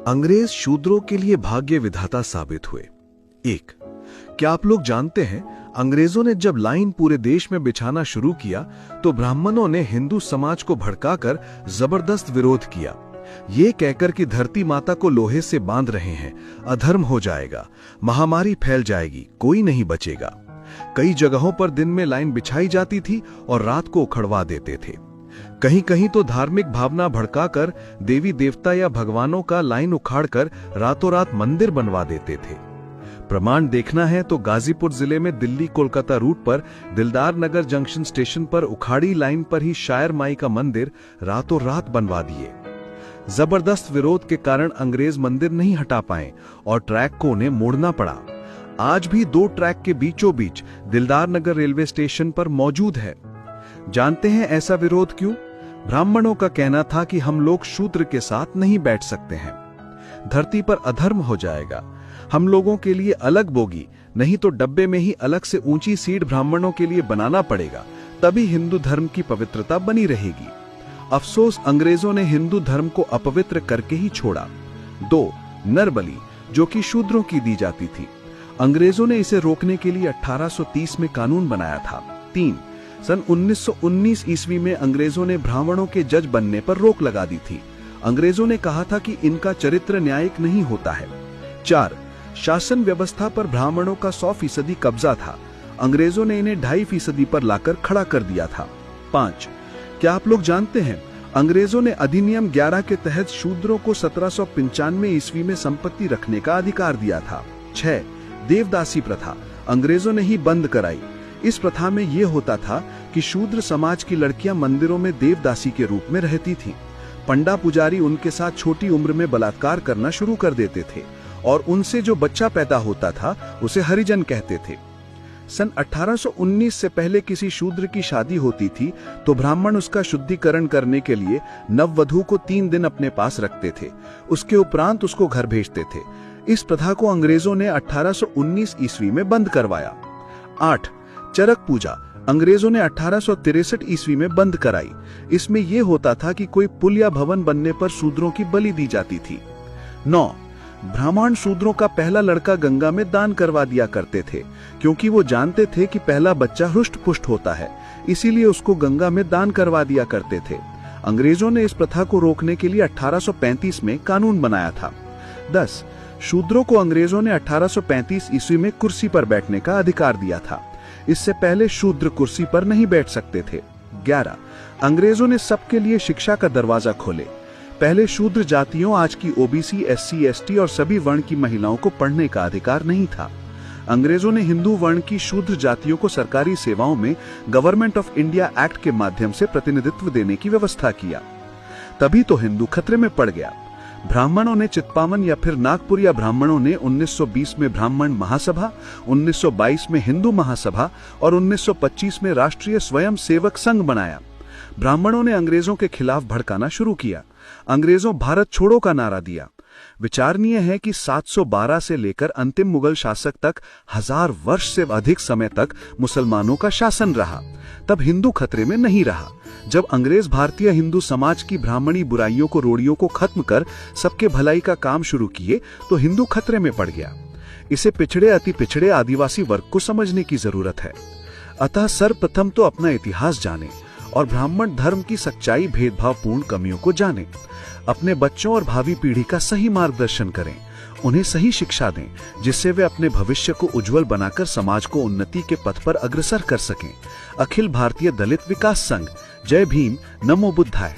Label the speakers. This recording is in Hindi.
Speaker 1: अंग्रेज शूद्रों के लिए भाग्य विधाता साबित हुए। एक, क्या आप लोग जानते हैं, अंग्रेजों ने जब लाइन पूरे देश में बिछाना शुरू किया तो ब्राह्मणों ने हिंदू समाज को भड़काकर जबरदस्त विरोध किया, ये कहकर कि धरती माता को लोहे से बांध रहे हैं, अधर्म हो जाएगा, महामारी फैल जाएगी, कोई नहीं बचेगा। कई जगहों पर दिन में लाइन बिछाई जाती थी और रात को उखड़वा देते थे। कहीं कहीं तो धार्मिक भावना भड़काकर देवी देवता या भगवानों का लाइन उखाड़कर रातों रात मंदिर बनवा देते थे। प्रमाण देखना है तो गाजीपुर जिले में दिल्ली कोलकाता रूट पर दिलदार नगर जंक्शन स्टेशन पर उखाड़ी लाइन पर ही शायर माई का मंदिर रातों रात बनवा दिए। जबरदस्त विरोध के कारण अंग्रेज मंदिर नहीं हटा पाए और ट्रैक को उन्हें मोड़ना पड़ा। आज भी दो ट्रैक के बीचों बीच दिलदार नगर रेलवे स्टेशन पर मौजूद है। जानते हैं ऐसा विरोध क्यों? ब्राह्मणों का कहना था कि हम लोग शूद्र के साथ नहीं बैठ सकते हैं, धरती पर अधर्म हो जाएगा, हम लोगों के लिए अलग बोगी, नहीं तो डब्बे में ही अलग से ऊंची सीट ब्राह्मणों के लिए बनाना पड़ेगा, तभी हिंदू धर्म की पवित्रता बनी रहेगी। अफसोस, अंग्रेजों ने हिंदू धर्म को अपवित्र करके ही छोड़ा। 2, नरबली, जो कि शूद्रों की दी जाती थी। अंग्रेजों ने इसे रोकने के लिए 1830 में कानून बनाया था। 3, सन 1919 ईस्वी में अंग्रेजों ने ब्राह्मणों के जज बनने पर रोक लगा दी थी। अंग्रेजों ने कहा था कि इनका चरित्र न्यायिक नहीं होता है। 4, शासन व्यवस्था पर ब्राह्मणों का 100% कब्जा था। अंग्रेजों ने इन्हें 2.5% पर लाकर खड़ा कर दिया था। 5, क्या आप लोग जानते हैं, अंग्रेजों ने अधिनियम 11 के तहत शूद्रों को 1795 ईस्वी में संपत्ति रखने का अधिकार दिया था। 6, देवदासी प्रथा अंग्रेजों ने ही बंद कराई। इस प्रथा में यह होता था कि शूद्र समाज की लड़कियां मंदिरों में देवदासी के रूप में रहती थीं। पंडा पुजारी उनके साथ छोटी उम्र में बलात्कार करना शुरू कर देते थे और उनसे जो बच्चा पैदा होता था उसे हरिजन कहते थे। सन 1819 से पहले किसी शूद्र की शादी होती थी तो ब्राह्मण उसका शुद्धिकरण करने के लिए नववधू को 3 दिन अपने पास रखते थे, उसके उपरांत उसको घर भेजते थे। इस प्रथा को अंग्रेजों ने 1819 ईस्वी में बंद करवाया। 8, चरक पूजा अंग्रेजों ने 1863 ईस्वी में बंद कराई। इसमें यह होता था कि कोई पुल या भवन बनने पर शूद्रों की बलि दी जाती थी। 9, ब्राह्मण शूद्रों का पहला लड़का गंगा में दान करवा दिया करते थे, क्योंकि वो जानते थे कि पहला बच्चा हृष्ट पुष्ट होता है, इसीलिए उसको गंगा में दान करवा दिया करते थे। अंग्रेजों ने इस प्रथा को रोकने के लिए 1835 में कानून बनाया था। 10, शूद्रों को अंग्रेजों ने 1835 ईस्वी में कुर्सी पर बैठने का अधिकार दिया था। इससे पहले शूद्र कुर्सी पर नहीं बैठ सकते थे। 11, अंग्रेजों ने सबके लिए शिक्षा का दरवाजा खोले। पहले शूद्र जातियों, आज की ओबीसी, एससी, एसटी और सभी वर्ण की महिलाओं को पढ़ने का अधिकार नहीं था। अंग्रेजों ने हिंदू वर्ण की शूद्र जातियों को सरकारी सेवाओं में गवर्नमेंट ऑफ इंडिया एक्ट के माध्यम से प्रतिनिधित्व देने की व्यवस्था किया। तभी तो हिंदू खतरे में पड़ गया। ब्राह्मणों ने चित्पावन या फिर नागपुरिया ब्राह्मणों ने 1920 में ब्राह्मण महासभा, 1922 में हिंदू महासभा और 1925 में राष्ट्रीय स्वयं सेवक संघ बनाया। ब्राह्मणों ने अंग्रेजों के खिलाफ भड़काना शुरू किया। अंग्रेजों भारत छोड़ो का नारा दिया। विचारणीय है कि 712 से लेकर अंतिम मुगल शासक तक 1000 वर्ष से अधिक समय तक मुसलमानों का शासन रहा। तब हिंदू खतरे में नहीं रहा। जब अंग्रेज भारतीय हिंदू समाज की ब्राह्मणी बुराइयों को, रोड़ियों को खत्म कर सबके भलाई का काम शुरू किए तो हिंदू खतरे में पड़ गया। इसे पिछड़े, अति पिछड़े आदिवासी वर्ग को समझने की जरूरत है। अतः सर्वप्रथम तो अपना इतिहास जाने और ब्राह्मण धर्म की सच्चाई, भेदभावपूर्ण कमियों को जानें। अपने बच्चों और भावी पीढ़ी का सही मार्गदर्शन करें, उन्हें सही शिक्षा दें, जिससे वे अपने भविष्य को उज्जवल बनाकर समाज को उन्नति के पथ पर अग्रसर कर सकें। अखिल भारतीय दलित विकास संघ। जय भीम, नमो बुद्धाय।